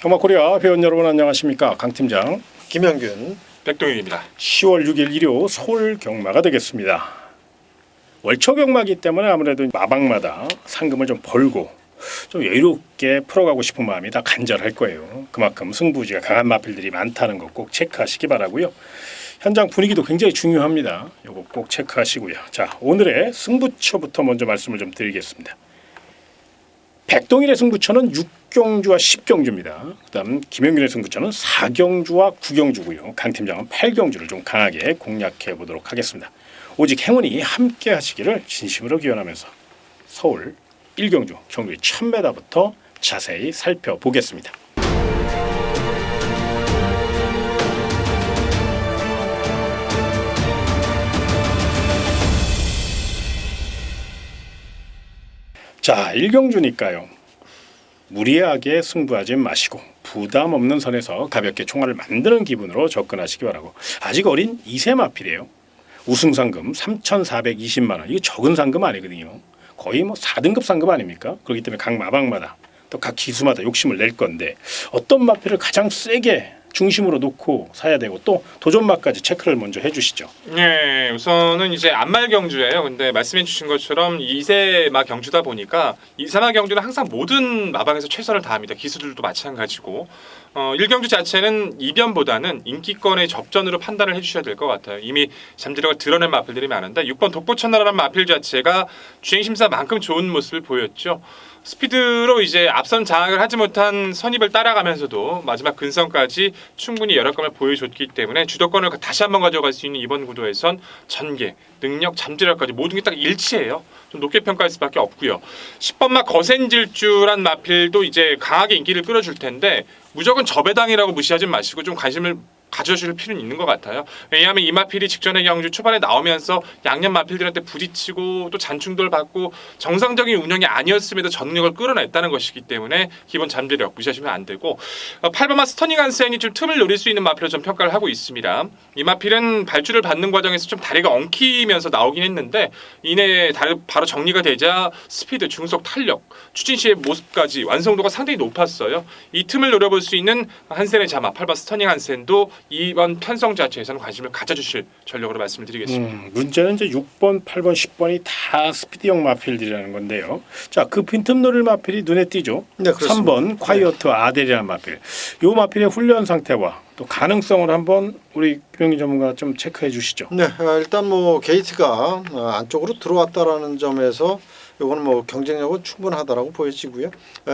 경마코리아 회원 여러분 안녕하십니까. 강팀장 김영균 백동윤입니다. 10월 6일 일요 서울 경마가 되겠습니다. 월초 경마기 때문에 아무래도 마방마다 상금을 좀 벌고 좀 여유롭게 풀어가고 싶은 마음이 다 간절할 거예요. 그만큼 승부지가 강한 마필들이 많다는 거 꼭 체크하시기 바라고요. 현장 분위기도 굉장히 중요합니다. 이거 꼭 체크하시고요. 자, 오늘의 승부처부터 먼저 말씀을 좀 드리겠습니다. 백동일의 승부처는 6경주와 10경주입니다. 그다음 김영균의 승부처는 4경주와 9경주고요. 강 팀장은 8경주를 좀 강하게 공략해 보도록 하겠습니다. 오직 행운이 함께 하시기를 진심으로 기원하면서 서울 1경주 경주의 1000m부터 자세히 살펴보겠습니다. 자, 1경주니까요. 무리하게 승부하지 마시고 부담 없는 선에서 가볍게 총알을 만드는 기분으로 접근하시기 바라고. 아직 어린 2세 마필이에요. 우승 상금 3,420만 원. 이게 적은 상금 아니거든요. 거의 뭐 4등급 상금 아닙니까? 그렇기 때문에 각 마방마다 또 각 기수마다 욕심을 낼 건데 어떤 마필을 가장 세게 중심으로 놓고 사야 되고 또 도전마까지 체크를 먼저 해주시죠. 네, 우선은 이제 안말 경주예요. 근데 말씀해주신 것처럼 2세마 경주다 보니까 2세마 경주는 항상 모든 마방에서 최선을 다합니다. 기수들도 마찬가지고 1경주 자체는 이변보다는 인기권의 접전으로 판단을 해주셔야 될 것 같아요. 이미 잠재력을 드러낸 마필들이 많은데 6번 독보천나라는 마필 자체가 주행심사만큼 좋은 모습을 보였죠. 스피드로 이제 앞선 장악을 하지 못한 선입을 따라가면서도 마지막 근성까지 충분히 열악감을 보여줬기 때문에 주도권을 다시 한번 가져갈 수 있는 이번 구도에선 전개, 능력, 잠재력까지 모든 게 딱 일치해요. 좀 높게 평가할 수밖에 없고요. 10번마 거센질주란 마필도 이제 강하게 인기를 끌어줄 텐데 무조건 저배당이라고 무시하지 마시고 좀 관심을 가져주실 필요는 있는 것 같아요. 왜냐하면 이 마필이 직전의 경주 초반에 나오면서 양념 마필들한테 부딪히고 또 잔충돌 받고 정상적인 운영이 아니었음에도 전력을 끌어냈다는 것이기 때문에 기본 잠재력 무시하시면 안 되고 8번마 스터닝 한센이 좀 틈을 노릴 수 있는 마필로 좀 평가를 하고 있습니다. 이 마필은 발주를 받는 과정에서 좀 다리가 엉키면서 나오긴 했는데 이내 바로 정리가 되자 스피드, 중속, 탄력, 추진 시의 모습까지 완성도가 상당히 높았어요. 이 틈을 노려볼 수 있는 한센의 자마 8번 스터닝 한센도 이번 편성 자체에서는 관심을 가져주실 전력으로 말씀을 드리겠습니다. 문제는 이제 6번, 8번, 10번이 다 스피드형 마필들이라는 건데요. 자, 그 빈틈 노릴 마필이 눈에 띄죠. 네, 그렇습니다. 3번 콰이어트 아델이라는 마필. 이 마필의 훈련 상태와 또 가능성을 한번 우리 김영균 전문가 좀 체크해 주시죠. 네, 일단 뭐 게이트가 안쪽으로 들어왔다라는 점에서 이거는 뭐 경쟁력은 충분하다라고 보여지고요.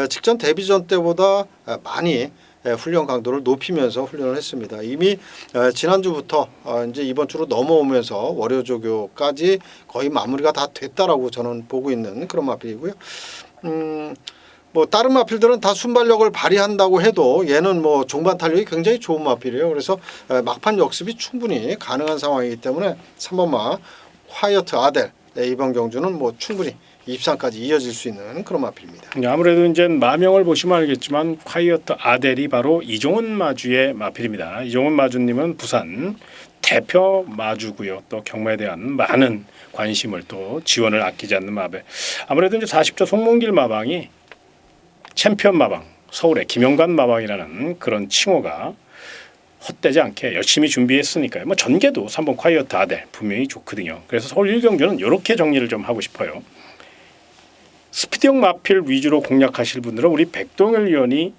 직전 데뷔전 때보다 많이 훈련 강도를 높이면서 훈련을 했습니다. 이미 지난주부터 이제 이번 주로 넘어오면서 월요조교까지 거의 마무리가 다 됐다라고 저는 보고 있는 그런 마필이고요. 뭐 다른 마필들은 다 순발력을 발휘한다고 해도 얘는 뭐 종반 탄력이 굉장히 좋은 마필이에요. 그래서 막판 역습이 충분히 가능한 상황이기 때문에 3번마 콰이어트 아델 이번 경주는 뭐 충분히 입상까지 이어질 수 있는 그런 마필입니다. 아무래도 이제 마명을 보시면 알겠지만 콰이어트 아델이 바로 이종훈 마주의 마필입니다. 이종훈 마주님은 부산 대표 마주고요. 또 경마에 대한 많은 관심을 또 지원을 아끼지 않는 마필. 아무래도 이제 40조 송몽길 마방이 챔피언 마방, 서울의 김영관 마방이라는 그런 칭호가 헛되지 않게 열심히 준비했으니까요. 뭐 전개도 3번 콰이어트 아델 분명히 좋거든요. 그래서 서울 1경주는 이렇게 정리를 좀 하고 싶어요. 스피드형 마필 위주로 공략하실 분들은 우리 백동일 의원이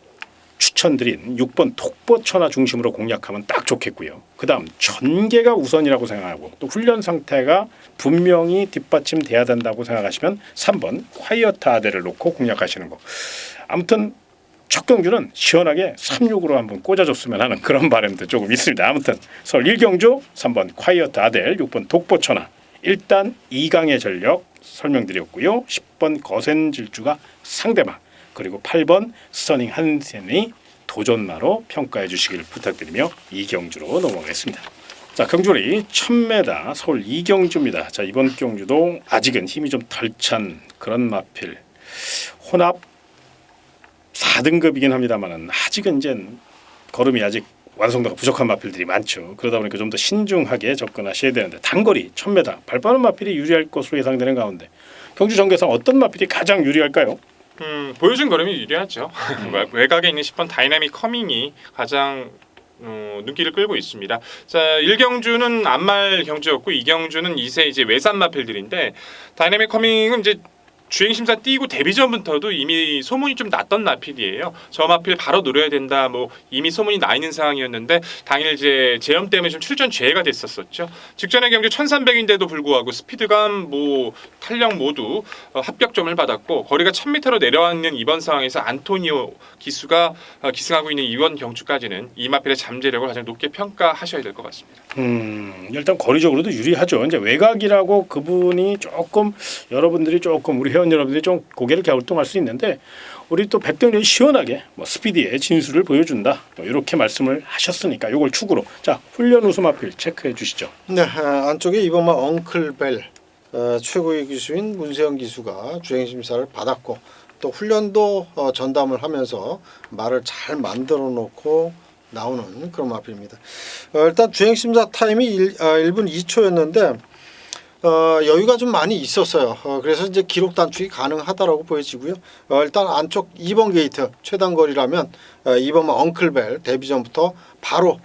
추천드린 6번 톡보천하 중심으로 공략하면 딱 좋겠고요. 그 다음 전개가 우선이라고 생각하고 또 훈련 상태가 분명히 뒷받침돼야 된다고 생각하시면 3번 콰이어트 아델을 놓고 공략하시는 거. 아무튼 첫 경주는 시원하게 3-6으로 한번 꽂아줬으면 하는 그런 바람도 조금 있습니다. 아무튼 서울 1경주 3번 콰이어트 아델 6번 독보천하 일단 2강의 전력 설명드렸고요. 10번 거센질주가 상대방 그리고 8번 스터닝 한센이 도전마로 평가해 주시길 부탁드리며 2경주로 넘어가겠습니다. 자, 경주리 1000m 서울 2경주입니다. 자, 이번 경주도 아직은 힘이 좀 덜 찬 그런 마필 혼합 4등급이긴 합니다만은 아직은 이제 걸음이 아직 완성도가 부족한 마필들이 많죠. 그러다 보니까 좀 더 신중하게 접근하셔야 되는데 단거리 1000m 발빠른 마필이 유리할 것으로 예상되는 가운데 경주 전개상 어떤 마필이 가장 유리할까요? 보여준 걸음이 유리하죠. 외곽에 있는 10번 다이나믹 커밍이 가장 눈길을 끌고 있습니다. 자, 1경주는 안말 경주였고 2경주는 2세 이제 외산 마필들인데 다이나믹 커밍은 이제 주행 심사 띄고 데뷔 전부터도 이미 소문이 좀 났던 마필이에요. 저 마필 바로 노려야 된다. 뭐 이미 소문이 나 있는 상황이었는데 당일 이제 제염 때문에 좀 출전 제외가 됐었었죠. 직전의 경주 1300인데도 불구하고 스피드감 뭐 탄력 모두 합격점을 받았고 거리가 1000m로 내려왔는 이번 상황에서 안토니오 기수가 기승하고 있는 이번 경주까지는 이 마필의 잠재력을 가장 높게 평가하셔야 될 것 같습니다. 일단 거리적으로도 유리하죠. 이제 외곽이라고 그분이 조금 여러분들이 조금 우리 회원 여러분들이 좀 고개를 갸우뚱할 수 있는데 우리 또 백동렬이 시원하게 뭐 스피디의 진수를 보여준다. 뭐 이렇게 말씀을 하셨으니까 이걸 축으로 자 훈련 우수 마필 체크해 주시죠. 네, 안쪽에 이번만 엉클벨 최고의 기수인 문세영 기수가 주행 심사를 받았고 또 훈련도 전담을 하면서 말을 잘 만들어 놓고 나오는 그런 마필입니다. 일단 주행 심사 타임이 1분 2초였는데 여유가 좀 많이 있었어요. 그래서 이제 기록 단축이 가능하다라고 보여지고요. 일단 안쪽 2번 게이트 최단 거리라면 2번 엉클벨 데뷔 전부터 바로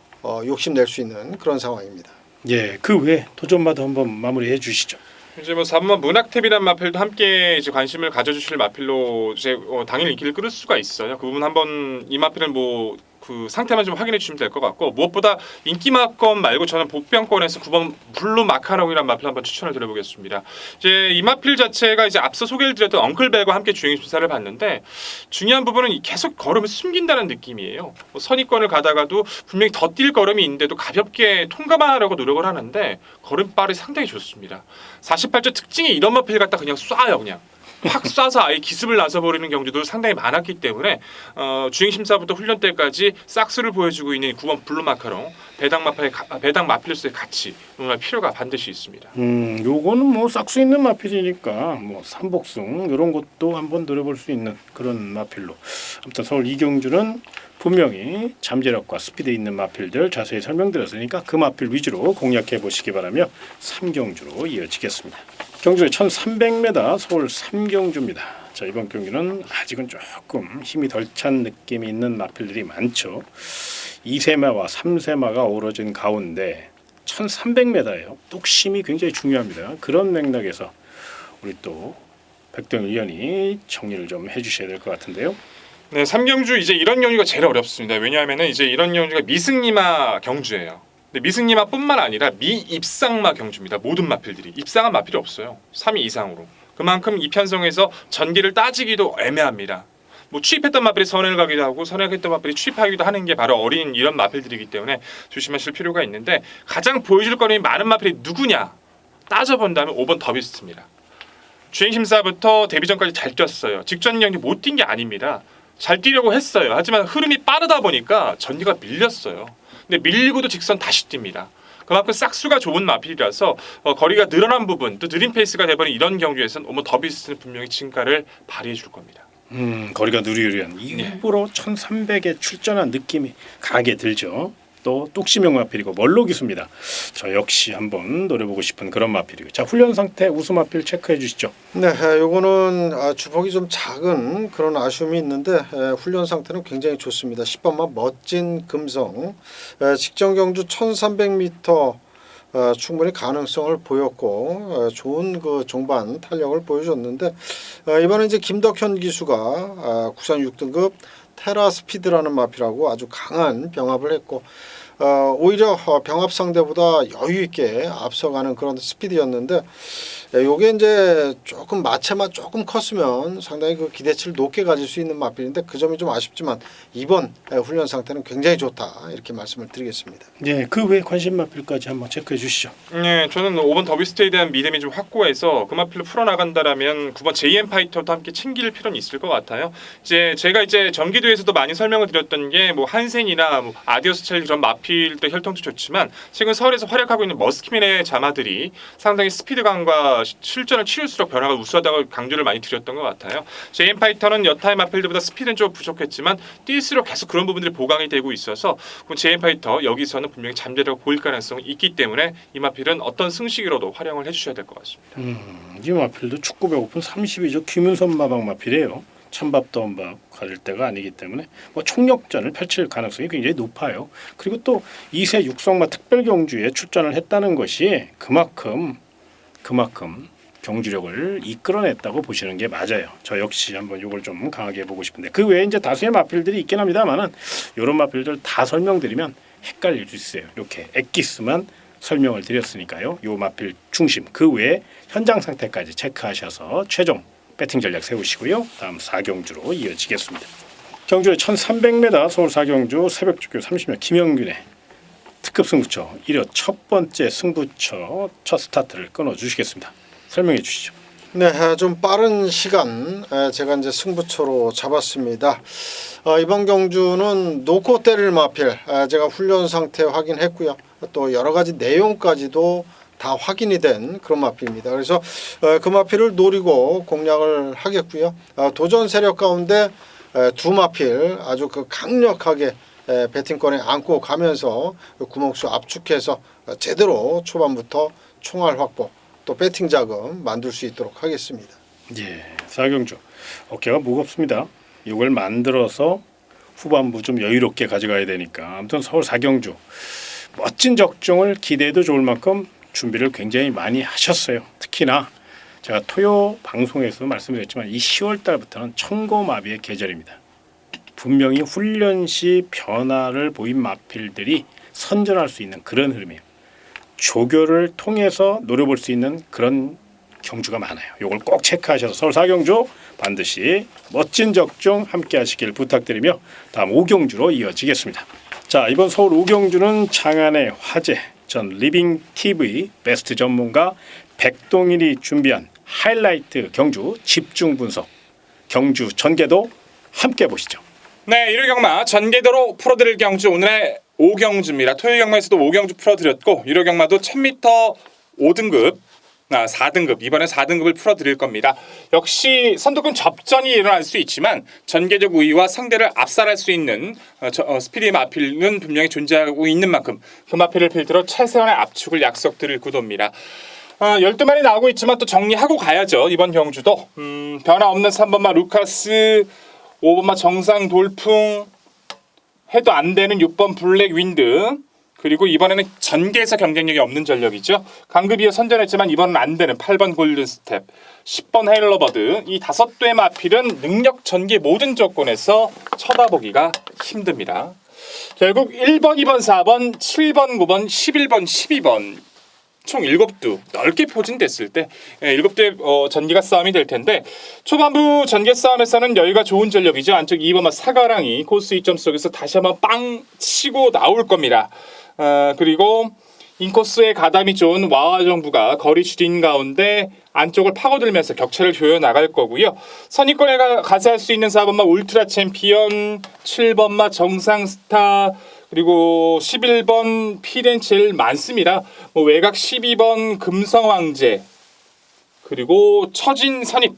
욕심낼 수 있는 그런 상황입니다. 예, 그 외에 도전마다 한번 마무리해 주시죠. 이제 뭐 3번 문학탭이란 마필도 함께 이제 관심을 가져주실 마필로 이제 당일 인기를 끌을 수가 있어요. 그 부분 한번 이 마필은 뭐 그 상태만 좀 확인해 주시면 될 것 같고 무엇보다 인기마건 말고 저는 복병권에서 9번 블루 마카롱이라는 마필 한번 추천을 드려보겠습니다. 이제 이 마필 자체가 이제 앞서 소개를 드렸던 엉클벨과 함께 주행 심사를 봤는데 중요한 부분은 계속 걸음을 숨긴다는 느낌이에요. 뭐 선입권을 가다가도 분명히 더 뛸 걸음이 있는데도 가볍게 통과만 하려고 노력을 하는데 걸음발이 상당히 좋습니다. 48조 특징이 이런 마필 갖다 그냥 쏴요 그냥. 확 쏴서 아예 기습을 나서버리는 경주도 상당히 많았기 때문에 주행심사부터 훈련 때까지 싹스를 보여주고 있는 9번 블루 마카롱 배당 마필로서의 가치 정말 필요가 반드시 있습니다. 요거는 뭐 싹수 있는 마필이니까 뭐 삼복승 이런 것도 한번 노려볼 수 있는 그런 마필로 아무튼 서울 이경주는 분명히 잠재력과 스피드 있는 마필들 자세히 설명드렸으니까 그 마필 위주로 공략해 보시기 바라며 3경주로 이어지겠습니다. 경주의 1300m 서울 3경주입니다. 자, 이번 경기는 아직은 조금 힘이 덜 찬 느낌이 있는 마필들이 많죠. 2세마와 3세마가 어우러진 가운데 1300m예요. 뚝심이 굉장히 중요합니다. 그런 맥락에서 우리 또 백동일 위원이 정리를 좀 해주셔야 될 것 같은데요. 네, 3경주 이제 이런 경주가 제일 어렵습니다. 왜냐하면은 이제 이런 경주가 미승리마 경주예요. 근데 미승리마뿐만 아니라 미입상마 경주입니다. 모든 마필들이 입상한 마필이 없어요. 3위 이상으로. 그만큼 이 편성에서 전기를 따지기도 애매합니다. 뭐 취입했던 마필이 선회를 가기도 하고 선회했던 마필이 취입하기도 하는 게 바로 어린 이런 마필들이기 때문에 조심하실 필요가 있는데 가장 보여줄 거는 많은 마필이 누구냐 따져본다면 5번 더비스트입니다. 주행심사부터 데뷔전까지 잘 뛰었어요. 직전 경기 못 뛴 게 아닙니다. 잘 뛰려고 했어요. 하지만 흐름이 빠르다 보니까 전기가 밀렸어요. 근데 밀리고도 직선 다시 뜁니다. 그만큼 싹수가 좋은 마필이라서 거리가 늘어난 부분 또 느린 페이스가 돼버린 이런 경주에서는 오버 더비스트는 분명히 진가를 발휘해 줄 겁니다. 거리가 누리유리한 일부러 1300에 출전한 느낌이 강하게 들죠. 또 뚝심형 마필이고 멀로 기수입니다. 저 역시 한번 노려보고 싶은 그런 마필이고 자 훈련 상태 우수 마필 체크해 주시죠. 네, 요거는 주먹이 좀 작은 그런 아쉬움이 있는데 훈련 상태는 굉장히 좋습니다. 10번만 멋진 금성 직전 경주 1300m 충분히 가능성을 보였고 좋은 그 종반 탄력을 보여줬는데 이번에 이제 김덕현 기수가 국산 6등급 테라 스피드라는 마필하고 아주 강한 병합을 했고 오히려 병합 상대보다 여유 있게 앞서가는 그런 스피드였는데 요게 이제 조금 마체만 조금 컸으면 상당히 그 기대치를 높게 가질 수 있는 마필인데 그 점이 좀 아쉽지만 이번 훈련 상태는 굉장히 좋다 이렇게 말씀을 드리겠습니다. 네, 그 외 관심 마필까지 한번 체크해 주시죠. 네, 저는 5번 더비스트에 대한 믿음이 좀 확고해서 그 마필로 풀어나간다라면 9번 JM 파이터도 함께 챙길 필요는 있을 것 같아요. 이제 제가 이제 전기도에서도 많이 설명을 드렸던 게 뭐 한센이나 뭐 아디오스첼 이런 마필도 혈통도 좋지만 최근 서울에서 활약하고 있는 머스키맨의 자마들이 상당히 스피드감과 실전을 치를수록 변화가 우수하다고 강조를 많이 드렸던 것 같아요. JM 파이터는 여타의 마필들보다 스피드는 좀 부족했지만 뛸수록 계속 그런 부분들이 보강이 되고 있어서 JM 파이터 여기서는 분명히 잠재력을 보일 가능성이 있기 때문에 이 마필은 어떤 승식으로도 활용을 해주셔야 될 것 같습니다. 이 마필도 축구 배고픈 32조 김윤선 마방 마필이에요. 찬밥 더운 밥 가질 때가 아니기 때문에 뭐 총력전을 펼칠 가능성이 굉장히 높아요. 그리고 또 2세 육성마 특별경주에 출전을 했다는 것이 그만큼 경주력을 이끌어냈다고 보시는 게 맞아요. 저 역시 한번 이걸 좀 강하게 해보고 싶은데 그 외에 이제 다수의 마필들이 있긴 합니다만은 이런 마필들 다 설명드리면 헷갈릴 수 있어요. 이렇게 엑기스만 설명을 드렸으니까요. 요 마필 중심 그 외에 현장 상태까지 체크하셔서 최종 배팅 전략 세우시고요. 다음 4경주로 이어지겠습니다. 경주의 1300m 서울 4경주 새벽주교 30년 김영균의 특급 승부처 1회 첫 번째 승부처 첫 스타트를 끊어주시겠습니다. 설명해 주시죠. 네, 좀 빠른 시간 제가 이제 승부처로 잡았습니다. 이번 경주는 놓고 때릴 마필 제가 훈련 상태 확인했고요. 또 여러 가지 내용까지도 다 확인이 된 그런 마필입니다. 그래서 그 마필을 노리고 공략을 하겠고요. 도전 세력 가운데 두 마필 아주 그 강력하게 배팅권에 안고 가면서 구멍수 압축해서 제대로 초반부터 총알 확보 또 배팅 자금 만들 수 있도록 하겠습니다. 예, 4경주 어깨가 무겁습니다. 이걸 만들어서 후반부 좀 여유롭게 가져가야 되니까 아무튼 서울 4경주 멋진 적중을 기대해도 좋을 만큼 준비를 굉장히 많이 하셨어요. 특히나 제가 토요 방송에서 말씀드렸지만 이 10월 달부터는 청고마비의 계절입니다. 분명히 훈련 시 변화를 보인 마필들이 선전할 수 있는 그런 흐름이에요. 조교를 통해서 노려볼 수 있는 그런 경주가 많아요. 이걸 꼭 체크하셔서 서울 4경주 반드시 멋진 적중 함께 하시길 부탁드리며 다음 5경주로 이어지겠습니다. 자, 이번 서울 5경주는 장안의 화제 전 리빙 TV 베스트 전문가 백동일이 준비한 하이라이트 경주 집중 분석 경주 전개도 함께 보시죠. 네, 1회 경마 전개도로 풀어드릴 경주 오늘의 5경주입니다. 토요 경마에서도 5경주 풀어드렸고 1회 경마도 1000m 5등급 4등급 이번에 4등급을 풀어드릴 겁니다. 역시 선두권 접전이 일어날 수 있지만 전개적 우위와 상대를 압살할 수 있는 스피디 마필은 분명히 존재하고 있는 만큼 그 마필을 필두로 최소한의 압축을 약속드릴 구도입니다. 12마리 나오고 있지만 또 정리하고 가야죠. 이번 경주도 변화 없는 3번마 루카스 5번마 정상 돌풍 해도 안 되는 6번 블랙 윈드 그리고 이번에는 전개에서 경쟁력이 없는 전력이죠. 강급이어 선전했지만 이번은 안 되는 8번 골든 스텝 10번 헤일러버드 이 5대의 마필은 능력 전개 모든 조건에서 쳐다보기가 힘듭니다. 결국 1번, 2번, 4번, 7번, 9번, 11번, 12번 총 7두 넓게 포진됐을 때 7두의 전개가 싸움이 될 텐데 초반부 전개 싸움에서는 여유가 좋은 전력이죠. 안쪽 2번마 사가랑이 코스 2점 속에서 다시 한번 빵 치고 나올 겁니다. 그리고 인코스의 가담이 좋은 와와 정부가 거리 줄인 가운데 안쪽을 파고들면서 격차를 조여 나갈 거고요. 선입권에 가세할 수 있는 4번마 울트라 챔피언 7번마 정상 스타 그리고 11번 피렌첼 많습니다. 외곽 12번 금성왕제 그리고 처진 선입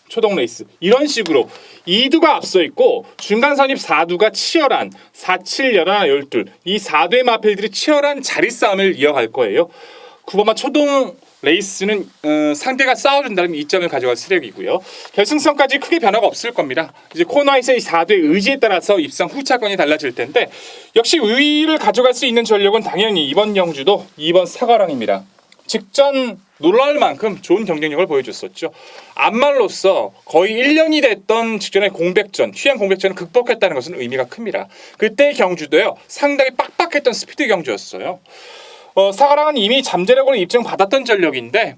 초동 레이스 이런 식으로 2두가 앞서 있고 중간 선입 4두가 치열한 4, 7, 11, 12 이 4두의 마필들이 치열한 자리 싸움을 이어갈 거예요. 9번마 초동 레이스는 상대가 싸워준다면 2점을 가져갈 세력이고요. 결승선까지 크게 변화가 없을 겁니다. 이제 코너에서의 4두의 의지에 따라서 입상 후차권이 달라질 텐데 역시 우위를 가져갈 수 있는 전력은 당연히 이번 경주도 2번 사과랑입니다. 직전 놀라울 만큼 좋은 경쟁력을 보여줬었죠. 암말로서 거의 1년이 됐던 직전의 공백전, 휴양 공백전을 극복했다는 것은 의미가 큽니다. 그때의 경주도요. 상당히 빡빡했던 스피드 경주였어요. 사가랑은 이미 잠재력으로 입증받았던 전력인데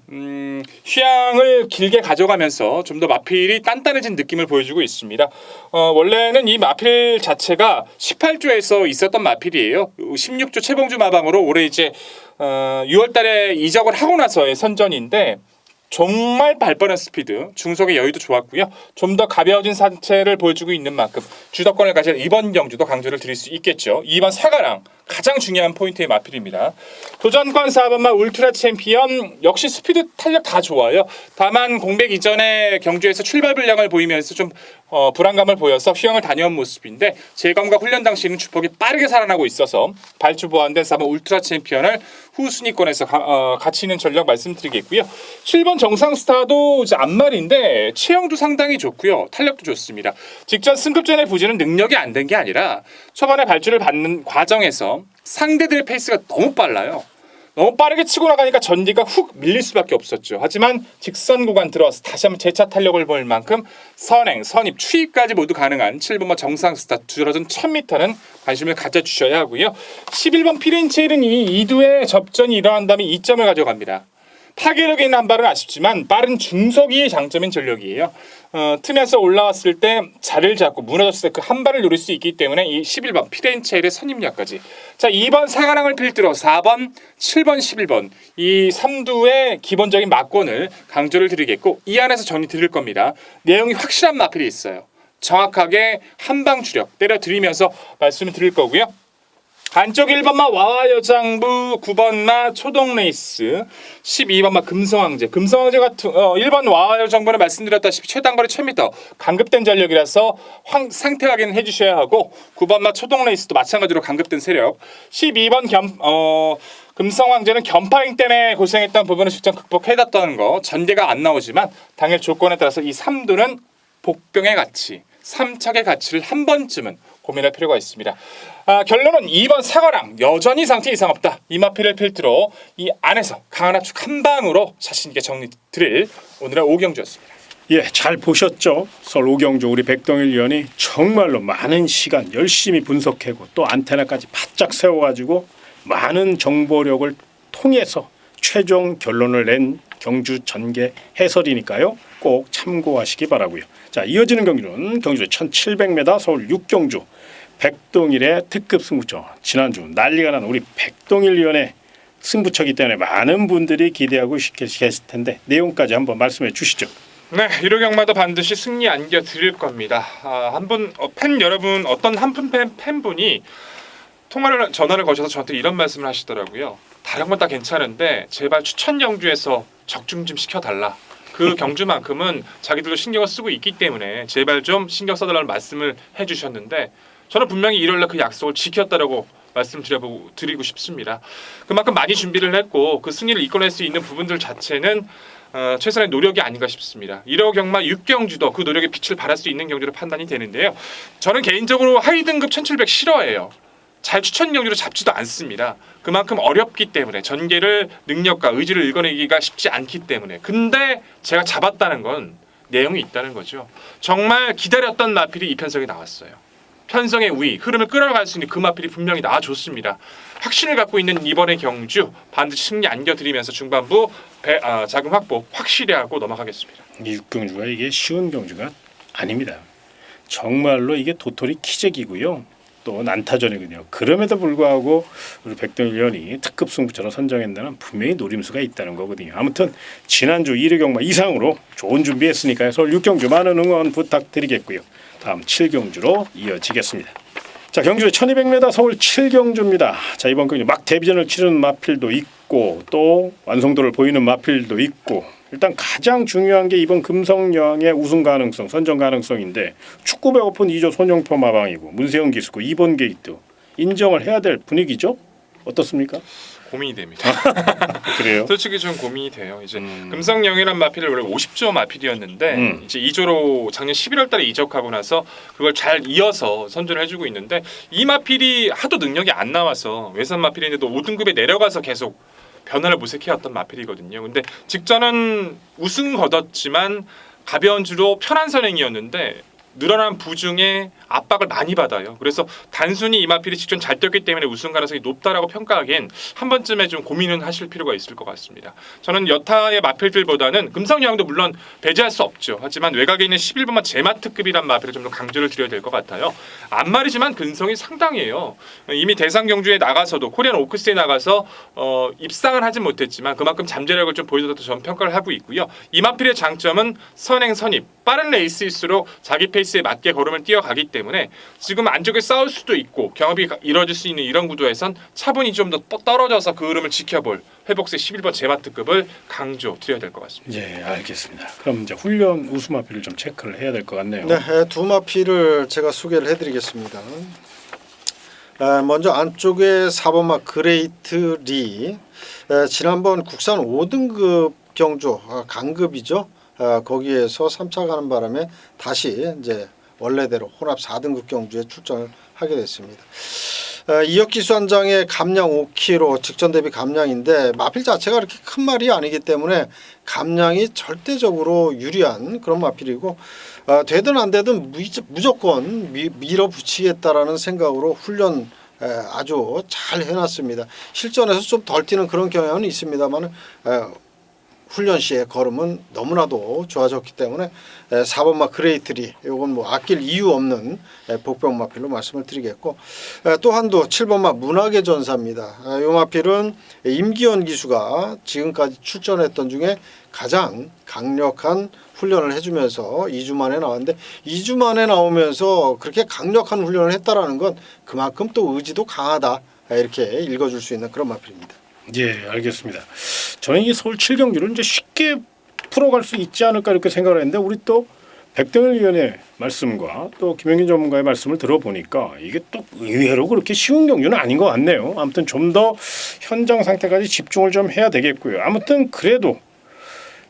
휴양을 길게 가져가면서 좀 더 마필이 단단해진 느낌을 보여주고 있습니다. 원래는 이 마필 자체가 18조에서 있었던 마필이에요. 16조 최봉주 마방으로 올해 이제 6월달에 이적을 하고 나서의 선전인데 정말 발빠른 스피드, 중속의 여유도 좋았고요. 좀 더 가벼워진 상체를 보여주고 있는 만큼 주도권을 가질 이번 경주도 강조를 드릴 수 있겠죠. 2번 사가랑 가장 중요한 포인트의 마필입니다. 도전권 4번마 울트라 챔피언 역시 스피드 탄력 다 좋아요. 다만 공백 이전에 경주에서 출발 불량을 보이면서 좀 불안감을 보여서 휴양을 다녀온 모습인데 재검과 훈련 당시에는 주폭이 빠르게 살아나고 있어서 발주 보완된 4번 울트라 챔피언을 후순위권에서 같이 있는 전력 말씀드리겠고요. 7번 정상스타도 이제 앞말인데 체형도 상당히 좋고요. 탄력도 좋습니다. 직전 승급전의 부진은 능력이 안 된 게 아니라 초반에 발주를 받는 과정에서 상대들의 페이스가 너무 빨라요. 너무 빠르게 치고 나가니까 전기가 훅 밀릴 수밖에 없었죠. 하지만 직선 구간 들어와서 다시 한번 재차 탄력을 보일 만큼 선행, 선입, 추입까지 모두 가능한 7번마 정상 스타 줄어든 1000m는 관심을 가져주셔야 하고요. 11번 피렌체르니 2두의 접전이 일어난다면 2점을 가져갑니다. 파괴력이 있는 한 발은 아쉽지만 빠른 중속이 장점인 전력이에요. 틈에서 올라왔을 때 자리를 잡고 무너졌을 때 그 한 발을 노릴 수 있기 때문에 이 11번 피렌체르의 선임력까지. 자, 2번 사가랑을 필두로 4번, 7번, 11번 이 3두의 기본적인 막권을 강조를 드리겠고 이 안에서 정리 드릴 겁니다. 내용이 확실한 마필이 있어요. 정확하게 한방 주력 때려드리면서 말씀을 드릴 거고요. 안쪽 1번마 와여장부, 9번마 초동레이스, 12번마 금성왕제. 금성왕제 같은 1번 와여장부는 말씀드렸다시피 최단거리 1000m 강급된 전력이라서 상태 확인을 해주셔야 하고 9번마 초동레이스도 마찬가지로 강급된 세력. 12번 금성왕제는 견파잉 때문에 고생했던 부분을 직접 극복해놨다는 거. 전개가 안 나오지만 당일 조건에 따라서 이 3두는 복병의 가치, 3척의 가치를 한 번쯤은 고민할 필요가 있습니다. 결론은 2번 사과랑 여전히 상태 이상 없다. 이마피를 필두로 이 안에서 강한 압축 한 방으로 자신 있게 정리 드릴 오늘의 오경주였습니다. 예, 잘 보셨죠? 설 오경주 우리 백동일 위원이 정말로 많은 시간 열심히 분석하고 또 안테나까지 바짝 세워가지고 많은 정보력을 통해서 최종 결론을 낸 경주 전개 해설이니까요. 꼭 참고하시기 바라고요. 자, 이어지는 경주는 경주 1700m 서울 6경주 백동일의 특급 승부처. 지난주 난리가 난 우리 백동일 위원의 승부처기 때문에 많은 분들이 기대하고 계실 텐데 내용까지 한번 말씀해 주시죠. 네, 1호 경마도 반드시 승리 안겨 드릴 겁니다. 한 분 팬 여러분 어떤 한 분 팬분이 전화를 거셔서 저한테 이런 말씀을 하시더라고요. 다른 건 다 괜찮은데 제발 추천 경주에서 적중 좀 시켜달라. 그 경주만큼은 자기들도 신경을 쓰고 있기 때문에 제발 좀 신경 써달라는 말씀을 해주셨는데 저는 분명히 일요일날 그 약속을 지켰다라고 말씀드리고 싶습니다. 그만큼 많이 준비를 했고 그 승리를 이끌어낼 수 있는 부분들 자체는 최선의 노력이 아닌가 싶습니다. 1호 경마 6경주도 그 노력의 빛을 발할 수 있는 경주로 판단이 되는데요. 저는 개인적으로 하위 등급 1700 싫어해요. 잘 추천 경주로 잡지도 않습니다. 그만큼 어렵기 때문에 전개를 능력과 의지를 읽어내기가 쉽지 않기 때문에. 근데 제가 잡았다는 건 내용이 있다는 거죠. 정말 기다렸던 마필이 이 편성에 나왔어요. 편성의 우위, 흐름을 끌어갈 수 있는 그 마필이 분명히 나와줬습니다. 확신을 갖고 있는 이번의 경주 반드시 승리 안겨드리면서 중반부 자금 확보 확실히 하고 넘어가겠습니다. 이 6경주가 이게 쉬운 경주가 아닙니다. 정말로 이게 도토리 키재기고요. 또 난타전이거든요. 그럼에도 불구하고 우리 백동일 위원이 특급 승부처로 선정했다는 분명히 노림수가 있다는 거거든요. 아무튼 지난주 1회 경마 이상으로 좋은 준비했으니까요. 서울 6경주 많은 응원 부탁드리겠고요. 다음 7경주로 이어지겠습니다. 자, 경주 1200m 서울 7경주입니다. 자, 이번 경주 막 데뷔전을 치르는 마필도 있고 또 완성도를 보이는 마필도 있고 일단 가장 중요한 게 이번 금성령의 우승 가능성, 선정 가능성인데 축구 배고픈 2조 손용표 마방이고 문세영 기수고 2번 게이트 인정을 해야 될 분위기죠? 어떻습니까? 고민이 됩니다. 그래요? 솔직히 좀 고민이 돼요. 이제 금성영이란 마필을 원래 50조 마필이었는데 이제 2조로 작년 11월달에 이적하고 나서 그걸 잘 이어서 선전을 해주고 있는데 이 마필이 하도 능력이 안 나와서 외산 마필인데도 5등급에 내려가서 계속 변화를 모색해왔던 마필이거든요. 근데 직전은 우승 거뒀지만 가벼운 주로 편한 선행이었는데 늘어난 부중에 압박을 많이 받아요. 그래서 단순히 이 마필이 직전 잘 뛰었기 때문에 우승 가능성이 높다라고 평가하기엔 한 번쯤에 좀 고민은 하실 필요가 있을 것 같습니다. 저는 여타의 마필들보다는 금성여왕도 물론 배제할 수 없죠. 하지만 외곽에 있는 11번마 제마트급이란 마필을 좀 더 강조를 드려야 될 것 같아요. 앞말이지만 근성이 상당해요. 이미 대상 경주에 나가서도 코리안 오크스에 나가서 입상을 하진 못했지만 그만큼 잠재력을 좀 보여줬다고 저는 평가를 하고 있고요. 이 마필의 장점은 선행 선입 빠른 레이스일수록 자기 페이스에 맞게 걸음을 뛰어가기 때문에 지금 안쪽에 싸울 수도 있고 경합이 이뤄질 수 있는 이런 구도에선 차분히 좀 더 떨어져서 그 흐름을 지켜볼 회복세 11번 제마특급을 강조드려야 될 것 같습니다. 예, 알겠습니다. 그럼 이제 훈련 우수 마필을 좀 체크를 해야 될 것 같네요. 네, 두 마필을 제가 소개를 해드리겠습니다. 먼저 안쪽에 4번 마 그레이트 리. 지난번 국산 5등급 경주 강급이죠. 거기에서 3차 가는 바람에 다시 이제 원래대로 혼합 4등급 경주에 출전을 하게 됐습니다. 이혁기수 한 장의 감량 5kg 직전 대비 감량인데 마필 자체가 그렇게 큰 말이 아니기 때문에 감량이 절대적으로 유리한 그런 마필이고 되든 안 되든 무조건 밀어붙이겠다라는 생각으로 훈련 아주 잘 해놨습니다. 실전에서 좀 덜 뛰는 그런 경향은 있습니다만 훈련 시의 걸음은 너무나도 좋아졌기 때문에 4번 마 그레이트리 이건 뭐 아낄 이유 없는 복병 마필로 말씀을 드리겠고 또 한도 7번 마 문학의 전사입니다. 이 마필은 임기현 기수가 지금까지 출전했던 중에 가장 강력한 훈련을 해주면서 2주 만에 나왔는데 2주 만에 나오면서 그렇게 강력한 훈련을 했다라는 건 그만큼 또 의지도 강하다 이렇게 읽어줄 수 있는 그런 마필입니다. 예, 알겠습니다. 저는 이 서울 7경주를 이제 쉽게 풀어갈 수 있지 않을까 이렇게 생각을 했는데 우리 또 백등일 위원의 말씀과 또 김영균 전문가의 말씀을 들어보니까 이게 또 의외로 그렇게 쉬운 경주는 아닌 것 같네요. 아무튼 좀 더 현장 상태까지 집중을 좀 해야 되겠고요. 아무튼 그래도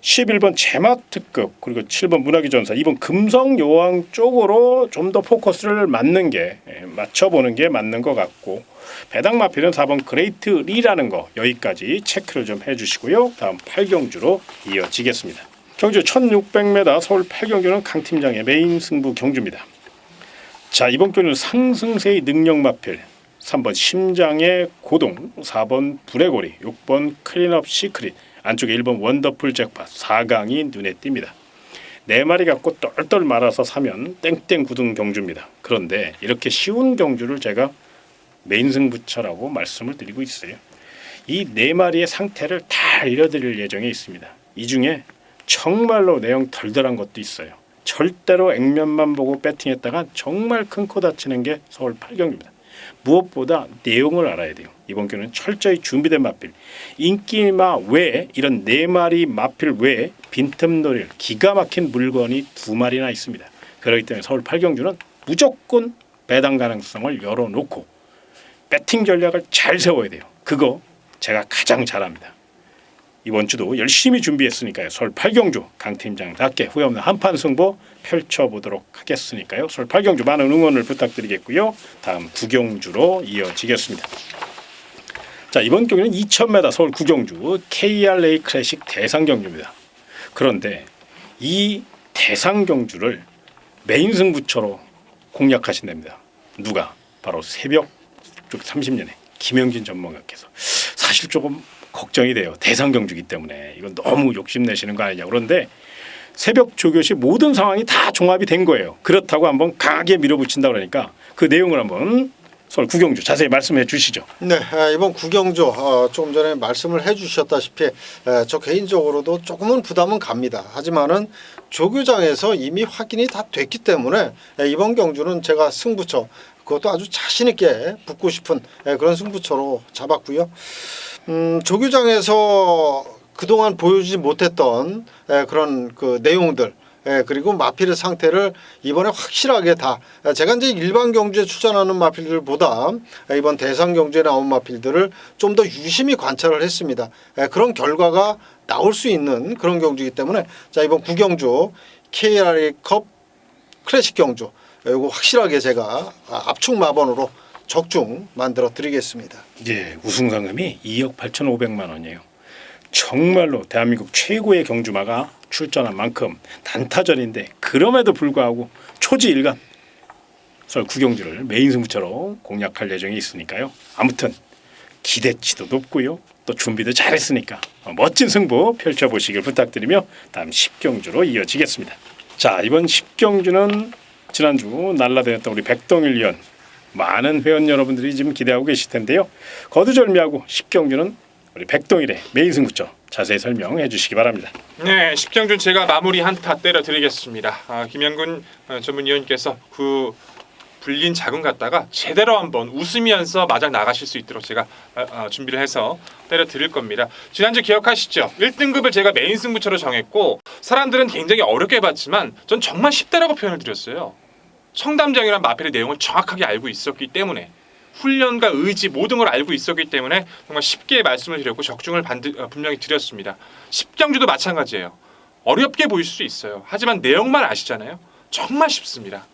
11번 제마특급 그리고 7번 문학의 전사 2번 금성여왕 쪽으로 좀 더 포커스를 맞춰보는 게 맞는 것 같고 배당 마필은 4번 그레이트 리라는 거 여기까지 체크를 좀 해주시고요. 다음 8경주로 이어지겠습니다. 경주 1600m 서울 8경주는 강 팀장의 메인 승부 경주입니다. 자, 이번 경주는 상승세의 능력 마필 3번 심장의 고동 4번 불의 고리 6번 클린업 시크릿 안쪽에 1번 원더풀 잭팟 4강이 눈에 띕니다. 4마리 갖고 똘똘 말아서 사면 땡땡 굳은 경주입니다. 그런데 이렇게 쉬운 경주를 제가 메인 승부처라고 말씀을 드리고 있어요. 이 4마리의 상태를 다 알려드릴 예정에 있습니다. 이 중에 정말로 내용 덜덜한 것도 있어요. 절대로 액면만 보고 배팅했다가 정말 큰 코 다치는 게 서울 8경주입니다. 무엇보다 내용을 알아야 돼요. 이번 경우는 철저히 준비된 마필, 인기마 외에 이런 4마리 마필 외에 빈틈 노릴 기가 막힌 물건이 2마리나 있습니다. 그렇기 때문에 서울 8경주는 무조건 배당 가능성을 열어놓고 배팅 전략을 잘 세워야 돼요. 그거 제가 가장 잘합니다. 이번 주도 열심히 준비했으니까요. 서울 8경주 강 팀장답게 후회 없는 한판 승부 펼쳐보도록 하겠으니까요. 서울 8경주 많은 응원을 부탁드리겠고요. 다음 9경주로 이어지겠습니다. 자, 이번 경기는 2000m 서울 9경주 KRA 클래식 대상경주입니다. 그런데 이 대상경주를 메인 승부처로 공략하신답니다. 누가? 바로 새벽 30년에 김영균 전문가께서. 사실 조금 걱정이 돼요. 대상경주기 때문에 이건 너무 욕심내시는 거 아니냐. 그런데 새벽 조교시 모든 상황이 다 종합이 된 거예요. 그렇다고 한번 강하게 밀어붙인다 그러니까 그 내용을 한번 서울 9경주 자세히 말씀해 주시죠. 네, 이번 9경주 조금 전에 말씀을 해주셨다시피 저 개인적으로도 조금은 부담은 갑니다. 하지만은 조교장에서 이미 확인이 다 됐기 때문에 이번 경주는 제가 승부처 그것도 아주 자신 있게 붙고 싶은 그런 승부처로 잡았고요. 조교장에서 그동안 보여주지 못했던 그런 그 내용들 그리고 마필의 상태를 이번에 확실하게 다 제가 이제 일반 경주에 출전하는 마필들보다 이번 대상 경주에 나온 마필들을 좀 더 유심히 관찰을 했습니다. 그런 결과가 나올 수 있는 그런 경주이기 때문에 자 이번 9경주 KRA컵 클래식 경주 이거 확실하게 제가 압축 마번으로 적중 만들어 드리겠습니다. 예, 우승 상금이 2억 8,500만 원이에요. 정말로 대한민국 최고의 경주마가 출전한 만큼 단타전인데 그럼에도 불구하고 초지일간 서울 9경주를 메인 승부처로 공략할 예정이 있으니까요. 아무튼 기대치도 높고요. 또 준비도 잘했으니까 멋진 승부 펼쳐보시길 부탁드리며 다음 10경주로 이어지겠습니다. 자, 이번 10경주는 지난주 날라다녔던 우리 백동일 위원 많은 회원 여러분들이 지금 기대하고 계실 텐데요. 거두절미하고 10경주는 우리 백동일의 메인 승부처 자세히 설명해 주시기 바랍니다. 네, 십경준 제가 마무리 한타 때려드리겠습니다. 김영근 전문위원께서 그 불린 자금 갖다가 제대로 한번 웃으면서 마저 나가실 수 있도록 제가 준비를 해서 때려드릴 겁니다. 지난주 기억하시죠? 1등급을 제가 메인 승부처로 정했고 사람들은 굉장히 어렵게 봤지만 전 정말 쉽다라고 표현을 드렸어요. 청담장이란 마필의 내용을 정확하게 알고 있었기 때문에 훈련과 의지 모든 걸 알고 있었기 때문에 정말 쉽게 말씀을 드렸고 적중을 분명히 드렸습니다. 십경주도 마찬가지예요. 어렵게 보일 수 있어요. 하지만 내용만 아시잖아요. 정말 쉽습니다.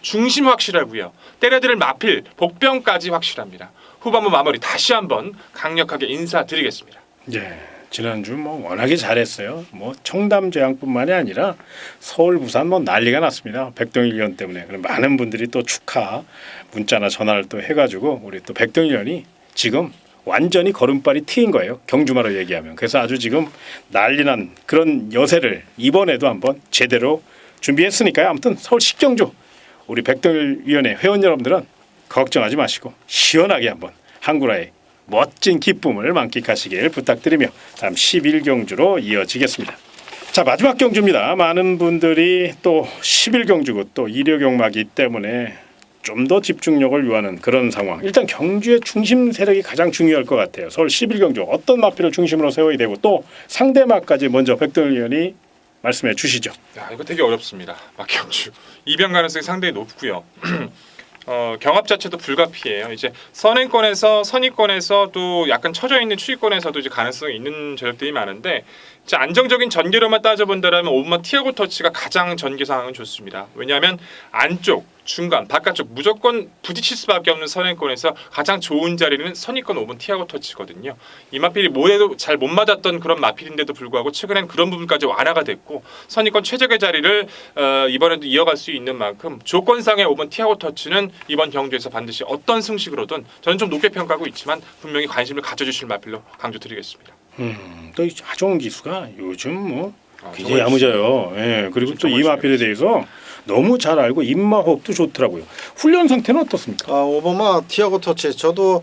중심 확실하고요. 때려들을 마필, 복병까지 확실합니다. 후반부 마무리 다시 한번 강력하게 인사드리겠습니다. 예, 지난주 뭐 워낙에 잘했어요. 뭐 청담제왕뿐만이 아니라 서울, 부산 뭐 난리가 났습니다. 백동일 위원 때문에. 그럼 많은 분들이 또 축하 문자나 전화를 또 해가지고 우리 또 백동일 위원이 지금 완전히 걸음발이 트인 거예요. 경주마로 얘기하면. 그래서 아주 지금 난리난 그런 여세를 이번에도 한번 제대로 준비했으니까요. 아무튼 서울 십경주 우리 백동일 위원회 회원 여러분들은 걱정하지 마시고 시원하게 한번 한구라의 멋진 기쁨을 만끽하시길 부탁드리며 다음 11경주로 이어지겠습니다. 자, 마지막 경주입니다. 많은 분들이 또 11경주고 또 일요경마기 때문에 좀 더 집중력을 요하는 그런 상황. 일단 경주의 중심 세력이 가장 중요할 것 같아요. 서울 11경주 어떤 마필을 중심으로 세워야 되고 또 상대마까지 먼저 백동일 위원이 말씀해 주시죠. 야, 이거 되게 어렵습니다. 막경주 이변 가능성이 상당히 높고요. 경합 자체도 불가피해요. 이제 선행권에서도 약간 처져 있는 추위권에서도 이제 가능성이 있는 전력들이 많은데 이제 안정적인 전개로만 따져본다라면 오브마 티아고 터치가 가장 전개 상황은 좋습니다. 왜냐하면 안쪽, 중간, 바깥쪽 무조건 부딪힐 수밖에 없는 선행권에서 가장 좋은 자리는 선입권 5번 티아고 터치거든요. 이 마필이 뭐해도 잘 못 맞았던 그런 마필인데도 불구하고 최근엔 그런 부분까지 완화가 됐고 선입권 최적의 자리를 이번에도 이어갈 수 있는 만큼 조건상의 5번 티아고 터치는 이번 경주에서 반드시 어떤 승식으로든 저는 좀 높게 평가하고 있지만 분명히 관심을 가져주실 마필로 강조드리겠습니다. 또 이 하종훈 기수가 요즘 뭐 굉장히 야무져요. 예, 그리고 또 이 마필에 대해서 너무 잘 알고 입마호흡도 좋더라고요. 훈련 상태는 어떻습니까? 오바마 티아고 터치 저도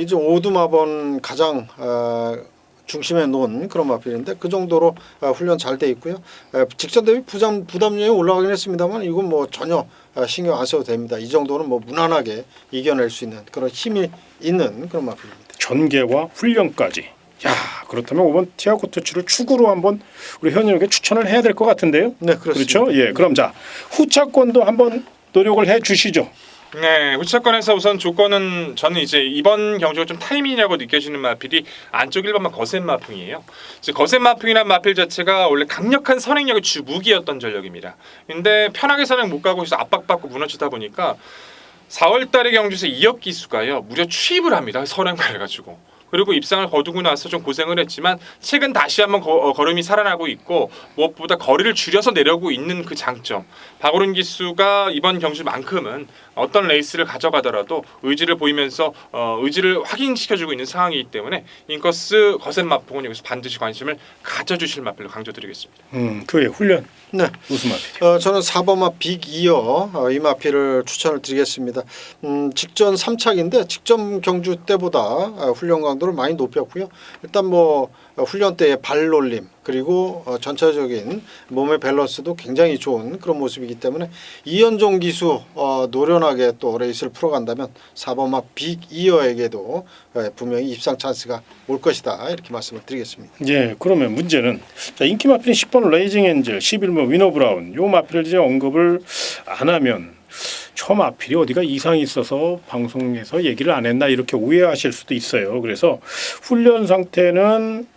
이제 오두마번 가장 중심에 놓은 그런 마필인데 그 정도로 훈련 잘 돼 있고요. 직전 대비 부담량이 올라가긴 했습니다만 이건 뭐 전혀 신경 안 써도 됩니다. 이 정도는 뭐 무난하게 이겨낼 수 있는 그런 힘이 있는 그런 마필입니다. 전개와 훈련까지. 야, 그렇다면 5번 티아고 터치를 축으로 한번 우리 현역에게 추천을 해야 될 것 같은데요. 네, 그렇습니다. 그렇죠? 예, 그럼 자 후차권도 한번 노력을 해 주시죠. 네, 후차권에서 우선 조건은 저는 이제 이번 경주가 좀 타이밍이라고 느껴지는 마필이 안쪽 1번만 거센 마풍이에요. 이제 거센 마풍이란 마필 자체가 원래 강력한 선행력의 주 무기였던 전력입니다. 근데 편하게 선행 못 가고 있어 압박받고 무너지다 보니까 4월달의 경주에서 2억 기수가요 무려 취입을 합니다. 선행을 해가지고. 그리고 입상을 거두고 나서 좀 고생을 했지만 최근 다시 한번 걸음이 살아나고 있고 무엇보다 거리를 줄여서 내려오고 있는 그 장점. 박오른 기수가 이번 경주만큼은 어떤 레이스를 가져가더라도 의지를 보이면서 의지를 확인시켜주고 있는 상황이기 때문에 인커스 거센 마풍은 여기서 반드시 관심을 가져주실 마필로 강조드리겠습니다. 그의 훈련. 네. 무슨 마필? 저는 4번마 빅2어 이 마필을 추천을 드리겠습니다. 직전 3착인데 직전 경주 때보다 훈련 강도를 많이 높였고요. 일단 뭐 훈련 때의 발놀림 그리고 전체적인 몸의 밸런스도 굉장히 좋은 그런 모습이기 때문에 이현종 기수 노련하게 또 레이스를 풀어간다면 4번마 빅2어에게도 분명히 입상 찬스가 올 것이다 이렇게 말씀을 드리겠습니다. 예, 그러면 문제는 자, 인기 마필인 10번 레이징 엔젤, 11번 위너 브라운 요 마필을 이제 언급을 안 하면 저 마필이 어디가 이상이 있어서 방송에서 얘기를 안 했나 이렇게 오해하실 수도 있어요. 그래서 훈련 상태는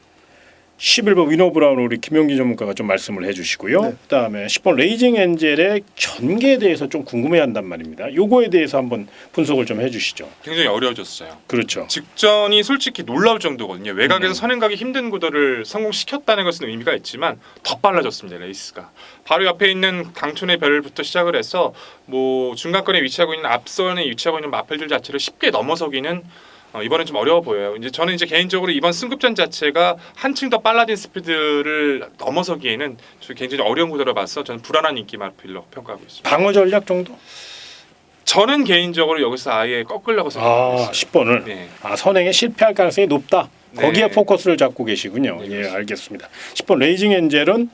11번 위너 브라운 우리 김용기 전문가가 좀 말씀을 해주시고요. 네. 그다음에 10번 레이징 엔젤의 전개에 대해서 좀 궁금해한단 말입니다. 요거에 대해서 한번 분석을 좀 해주시죠. 굉장히 어려워졌어요. 그렇죠. 직전이 솔직히 놀라울 정도거든요. 외곽에서 선행가기 힘든 구도를 성공시켰다는 것은 의미가 있지만 더 빨라졌습니다. 레이스가. 바로 옆에 있는 강촌의 별부터 시작을 해서 뭐 중간권에 위치하고 있는 앞선에 위치하고 있는 마필들 자체를 쉽게 넘어서기는 이번엔 좀 어려워 보여요. 이제 저는 이제 개인적으로 이번 승급전 자체가 한층 더 빨라진 스피드를 넘어서기에는 굉장히 어려운 구도로 봐서 저는 불안한 인기 마필로 평가하고 있습니다. 방어 전략 정도? 저는 개인적으로 여기서 아예 꺾으려고 생각하고 있어요. 10번을 네. 선행에 실패할 가능성이 높다. 거기에 네. 포커스를 잡고 계시군요. 네, 예, 그렇습니다. 알겠습니다. 10번 레이징 엔젤은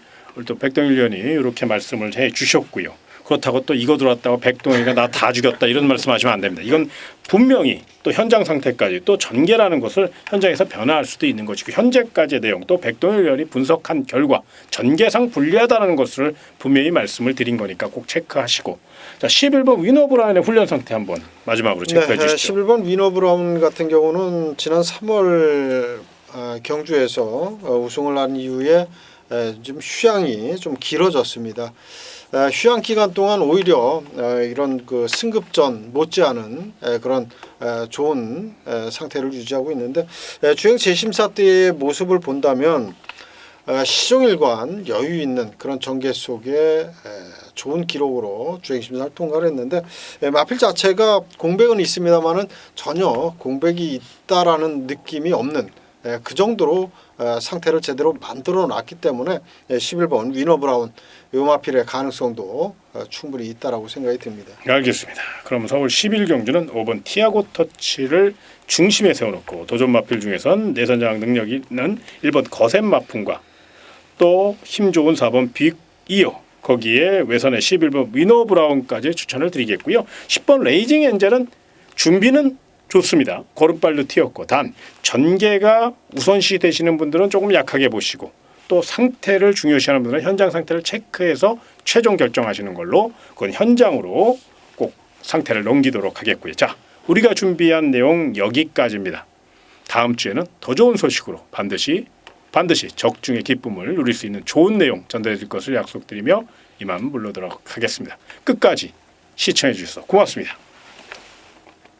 또 백동일 의원이 이렇게 말씀을 해 주셨고요. 그렇다고 또 이거 들어왔다고 백동일이가 나 다 죽였다 이런 말씀하시면 안 됩니다. 이건 분명히 또 현장 상태까지 또 전개라는 것을 현장에서 변화할 수도 있는 것이고 현재까지의 내용 또 백동일 의원이 분석한 결과 전개상 불리하다는 것을 분명히 말씀을 드린 거니까 꼭 체크하시고 자 11번 위너 브라운의 훈련 상태 한번 마지막으로 체크해 주시죠. 11번 위너 브라운 같은 경우는 지난 3월 경주에서 우승을 한 이후에 좀 휴양이 좀 길어졌습니다. 휴양 기간 동안 오히려 이런 그 승급전 못지않은 그런 좋은 상태를 유지하고 있는데 주행 재심사 때의 모습을 본다면 시종일관 여유 있는 그런 전개 속에 좋은 기록으로 주행 심사를 통과를 했는데 마필 자체가 공백은 있습니다만은 전혀 공백이 있다라는 느낌이 없는 그 정도로 상태를 제대로 만들어 놨기 때문에 11번 위너 브라운 요 마필의 가능성도 충분히 있다라고 생각이 듭니다. 알겠습니다. 그럼 서울 11경주는 5번 티아고 터치를 중심에 세워놓고 도전 마필 중에선 내선장 능력이 있는 1번 거센 마풍과 또 힘 좋은 4번 빅이어 거기에 외선의 11번 위너 브라운까지 추천을 드리겠고요. 10번 레이징 엔젤은 준비는 좋습니다. 걸음발도 튀었고 단 전개가 우선시 되시는 분들은 조금 약하게 보시고 또 상태를 중요시하는 분들은 현장 상태를 체크해서 최종 결정하시는 걸로 그건 현장으로 꼭 상태를 넘기도록 하겠고요. 자, 우리가 준비한 내용 여기까지입니다. 다음 주에는 더 좋은 소식으로 반드시 적중의 기쁨을 누릴 수 있는 좋은 내용 전달해 드릴 것을 약속드리며 이만 물러도록 하겠습니다. 끝까지 시청해 주셔서 고맙습니다.